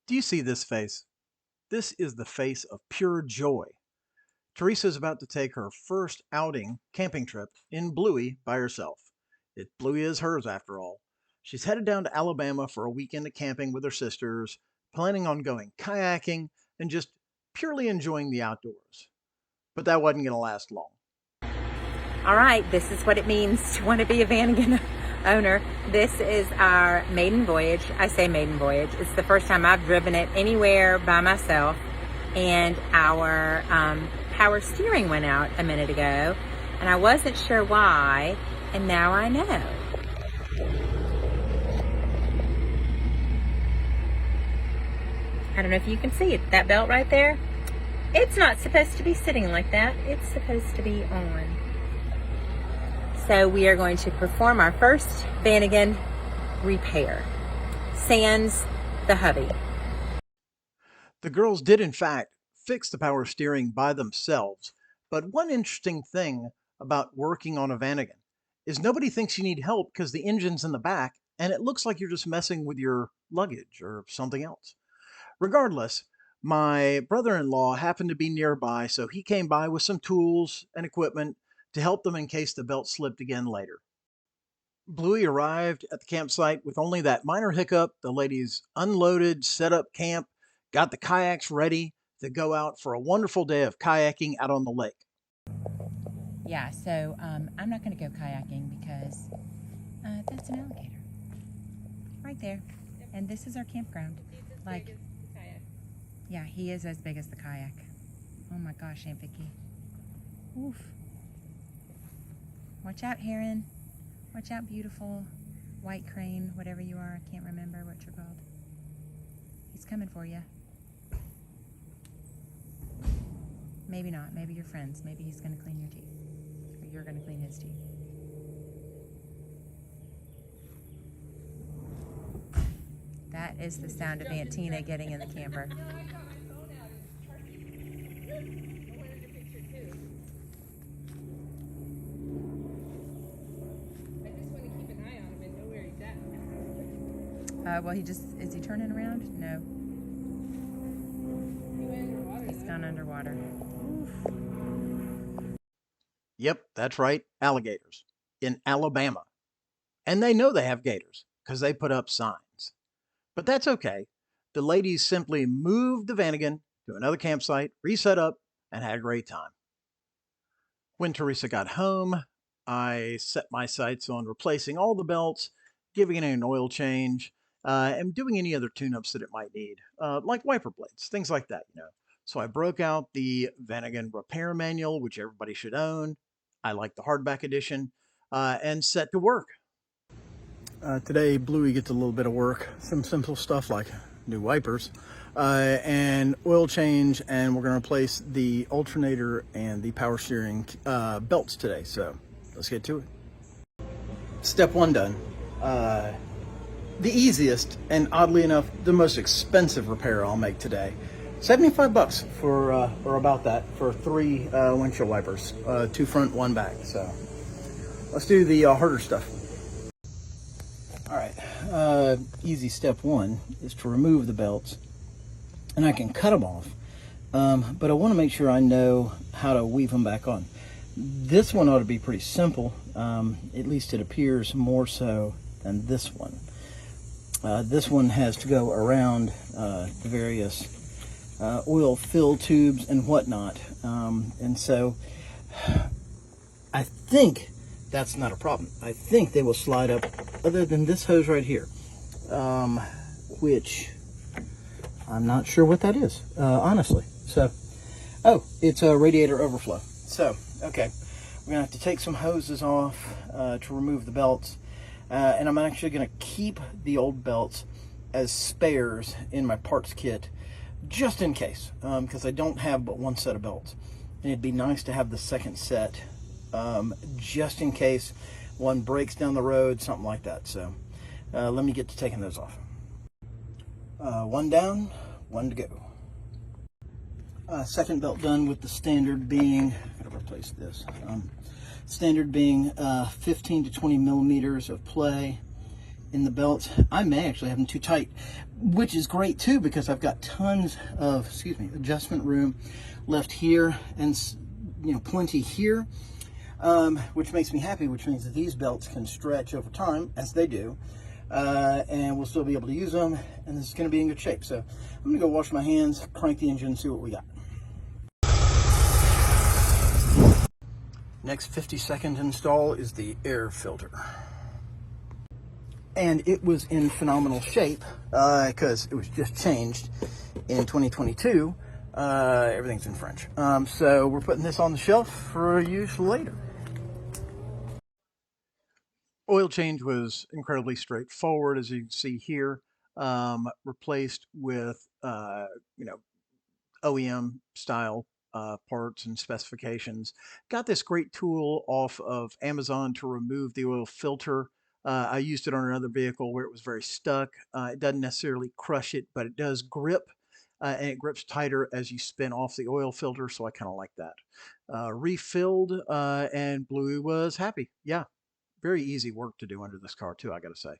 Do you see this face? This is the face of pure joy. Teresa is about to take her first camping trip in Bluey by herself. Bluey is hers after all. She's headed down to Alabama for a weekend of camping with her sisters, planning on going kayaking and just purely enjoying the outdoors. But that wasn't going to last long. All right, this is what it means to want to be a Vanagon owner. This is our maiden voyage. I say maiden voyage. It's the first time I've driven it anywhere by myself. And our power steering went out a minute ago. And I wasn't sure why. And now I know. I don't know if you can see it. That belt right there. It's not supposed to be sitting like that. It's supposed to be on. So we are going to perform our first Vanagon repair. Sans the hubby. The girls did, in fact, fix the power steering by themselves. But one interesting thing about working on a Vanagon is nobody thinks you need help because the engine's in the back and it looks like you're just messing with your luggage or something else. Regardless, my brother-in-law happened to be nearby, so he came by with some tools and equipment to help them in case the belt slipped again later. Bluey arrived at the campsite with only that minor hiccup. The ladies unloaded, set up camp, got the kayaks ready to go out for a wonderful day of kayaking out on the lake. Yeah, so I'm not going to go kayaking because that's an alligator. Right there. And this is our campground. Like, yeah, he is as big as the kayak. Oh my gosh, Aunt Vicky. Oof. Watch out, heron. Watch out, beautiful white crane, whatever you are. I can't remember what you're called. He's coming for you. Maybe not. Maybe you're friends. Maybe he's going to clean your teeth. Or you're going to clean his teeth. That is the sound of Aunt Tina getting in the camper. Well, is he turning around? No. He's gone underwater. Oof. Yep, that's right, alligators in Alabama. And they know they have gators because they put up signs. But that's okay. The ladies simply moved the Vanagon to another campsite, reset up, and had a great time. When Teresa got home, I set my sights on replacing all the belts, giving it an oil change, and doing any other tune-ups that it might need, like wiper blades, things like that, So I broke out the Vanagon repair manual, which everybody should own. I like the hardback edition, and set to work. Today, Bluey gets a little bit of work, some simple stuff like new wipers, and oil change, and we're going to replace the alternator and the power steering belts today, so let's get to it. Step one done. The easiest, and oddly enough, the most expensive repair I'll make today. $75 for, or about that, for 3 windshield wipers, 2 front, 1 back. So let's do the harder stuff. All right, easy step 1 is to remove the belts, and I can cut them off, but I want to make sure I know how to weave them back on. This one ought to be pretty simple, at least it appears more so than this one. This one has to go around the various oil fill tubes and whatnot, and so I think that's not a problem. I think they will slide up, other than this hose right here, which I'm not sure what that is, honestly. So, oh, it's a radiator overflow. So, okay, we're gonna have to take some hoses off to remove the belts. And I'm actually going to keep the old belts as spares in my parts kit, just in case, because I don't have but 1 set of belts. And it'd be nice to have the second set, just in case one breaks down the road, something like that. So let me get to taking those off. 1 down, 1 to go. Second belt done, with the standard being, I'm going to replace this. Standard being 15 to 20 millimeters of play, in the belts. I may actually have them too tight, which is great too because I've got tons of, adjustment room left here and, plenty here, which makes me happy, which means that these belts can stretch over time, as they do, and we'll still be able to use them, and this is going to be in good shape. So I'm going to go wash my hands, crank the engine, see what we got. Next 50-second install is the air filter. And it was in phenomenal shape because it was just changed in 2022. Everything's in French. So we're putting this on the shelf for use later. Oil change was incredibly straightforward, as you can see here. Replaced with OEM style parts and specifications. Got this great tool off of Amazon to remove the oil filter. I used it on another vehicle where it was very stuck. It doesn't necessarily crush it, but it does grip, and it grips tighter as you spin off the oil filter, so I kind of like that. Refilled, and Bluey was happy. Yeah, very easy work to do under this car too, I gotta say.